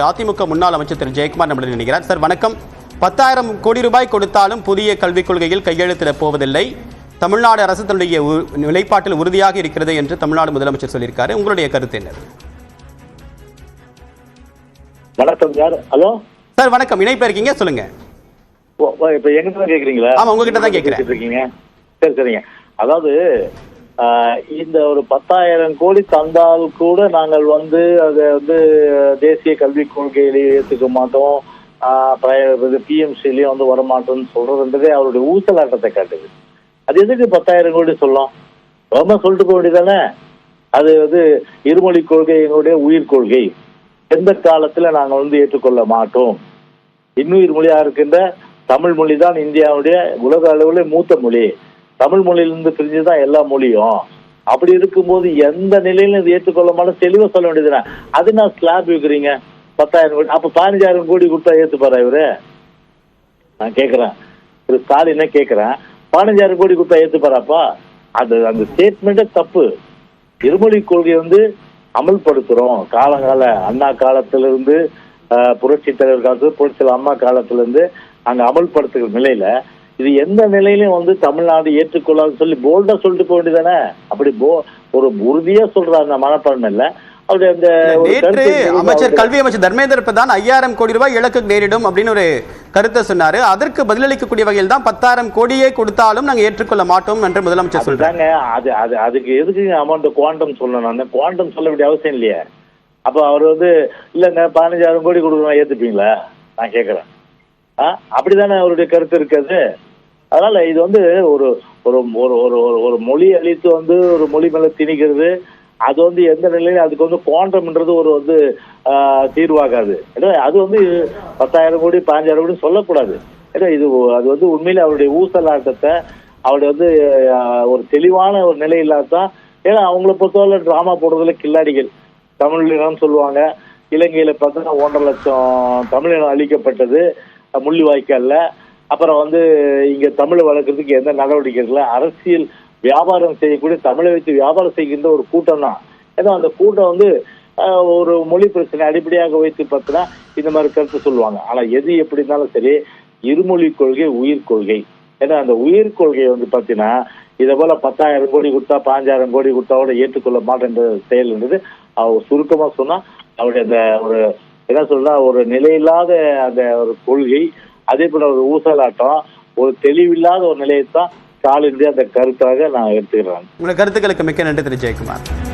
அதிமுக முன்னாள் அமைச்சர் திரு ஜெயக்குமார் நம்மளுடன் நினைக்கிறார். சார் வணக்கம். 10,000 கோடி ரூபாய் கொடுத்தாலும் புதிய கல்விக் கொள்கையில் கையெழுத்திடப் போவதில்லை, தமிழ்நாடு அரசு தன்னுடைய நிலைப்பாட்டில் உறுதியாக இருக்கிறது என்று தமிழ்நாடு முதலமைச்சர் சொல்லியிருக்காரு. உங்களுடைய கருத்து என்ன? வணக்கம். யார்? ஹலோ சார் வணக்கம். இணைப்பில் இருக்கீங்க, சொல்லுங்க. இப்ப எங்கிட்ட தான் கேக்குறீங்களா? ஆமா, உங்ககிட்ட தான் கேக்குறேன். சரி சரிங்க. அதாவது இந்த ஒரு 10,000 கோடி தந்தால் கூட நாங்கள் அதை தேசிய கல்விக் கொள்கையிலே ஏற்றுக்க மாட்டோம், பிஎம்சிலையும் வரமாட்டோம்னு சொல்றதுன்றதே அவருடைய ஊசலாட்டத்தை காட்டுது. அது எதுக்கு 10,000 கோடி சொல்லலாம்? ரொம்ப சொல்லிட்டு போக வேண்டியதானே. அது இருமொழி கொள்கை எங்களுடைய உயிர் கொள்கை, எந்த காலத்துல நாங்கள் ஏற்றுக்கொள்ள மாட்டோம். இன்னுயிர் மொழியா இருக்கின்ற தமிழ் மொழி தான் இந்தியாவுடைய உலக அளவுல மூத்த மொழி. தமிழ் மொழியிலிருந்து பிரிஞ்சுதான் எல்லா மொழியும். அப்படி இருக்கும்போது எந்த நிலையிலும் இது ஏற்றுக்கொள்ள மாட்டோம் தெளிவா சொல்ல வேண்டியதுனா. அது நான் ஸ்லாப் வைக்கிறீங்க 10,000 கோடி, அப்ப 15,000 கோடி கொடுத்தா ஏத்துப்பாரா இவரு? நான் கேட்கிறேன், திரு ஸ்டாலினே கேட்கிறேன், 15,000 கோடி கொடுத்தா ஏத்துப்பாராப்பா? அந்த ஸ்டேட்மெண்டே தப்பு. இருமொழி கொள்கை அமல்படுத்துறோம் காலங்கால அண்ணா காலத்திலிருந்து, புரட்சி தலைவர் காலத்துல, புரட்சி அம்மா காலத்திலிருந்து அங்க அமல்படுத்துகிற நிலையில இது எந்த நிலையிலும் தமிழ்நாடு ஏற்றுக்கொள்ளாதுன்னு சொல்லி போல்டா சொல்லிட்டு போக வேண்டியதானே. அப்படி ஒரு உறுதியா சொல்ற அந்த மனப்பான்மை இல்ல. அமைச்சர் கல்வி அமைச்சர் தர்மேந்திர பிரதான் 5,000 கோடி ரூபாய் இலக்கு நேரிடும் அப்படின்னு ஒரு கருத்தை சொன்னாரு. அதற்கு பதிலளிக்கக்கூடிய வகையில் தான் 10,000 கோடியே கொடுத்தாலும் நாங்க ஏற்றுக்கொள்ள மாட்டோம் என்று முதலமைச்சர் சொல்றாங்க. அதுக்கு எதுக்கு அமௌண்ட் குவாண்டம் சொல்லணும்? குவாண்டம் சொல்ல வேண்டிய அவசியம் இல்லையே. அப்ப அவர் இல்லங்க 15,000 கோடி கொடுக்கணும் ஏத்துப்பீங்களா? நான் கேட்கிறேன். அப்படித்தானே அவருடைய கருத்து இருக்குது. அதனால இது ஒரு ஒரு ஒரு மொழி அளித்து ஒரு மொழி மேல திணிக்கிறது, அது எந்த நிலையில அதுக்கு குவாண்டம்ன்றது ஒரு தீர்வாகாது. அது 10,000 கோடி 15,000 கோடி சொல்லக்கூடாது. இது அது உண்மையில அவருடைய ஊசலாட்டத்தை, அவருடைய ஒரு தெளிவான ஒரு நிலை இல்லாதான். ஏன்னா அவங்கள பொறுத்தவரை டிராமா போடுறதுல கில்லாடிகள். தமிழினம் சொல்லுவாங்க, இலங்கையில பார்த்தா 1.5 லட்சம் தமிழினம் அழிக்கப்பட்டது முள்ளிவாய்க்கால்ல. அப்புறம் இங்க தமிழை வளர்க்கறதுக்கு எந்த நடவடிக்கை இல்லை. அரசியல் வியாபாரம் செய்யக்கூடிய, தமிழை வைத்து வியாபாரம் செய்கின்ற ஒரு கூட்டம் தான். ஏன்னா அந்த கூட்டம் ஒரு மொழி பிரச்சனை அடிப்படையாக வைத்து பார்த்தா இந்த மாதிரி கருத்து சொல்லுவாங்க. ஆனா எது எப்படி இருந்தாலும் சரி, இருமொழி கொள்கை உயிர் கொள்கை. ஏன்னா அந்த உயிர் கொள்கையை பாத்தீங்கன்னா இதை போல 10,000 கோடி கொடுத்தா 15,000 கோடி கொடுத்தாவோட ஏற்றுக்கொள்ள மாட்டேன்ற செயல்ன்றது அவர் சுருக்கமா சொன்னா அவருடைய அந்த ஒரு என்ன சொல்றா ஒரு நிலையில்லாத அந்த ஒரு கொள்கை, அதே போல ஒரு ஊசலாட்டம், ஒரு தெளிவில்லாத ஒரு நிலையத்தான் ஸ்டாலின் அந்த கருத்தாக நான் எடுத்துக்கிறேன். உங்களுடைய கருத்துக்களுக்கு மிக்க நன்றி திரு ஜெயக்குமார்.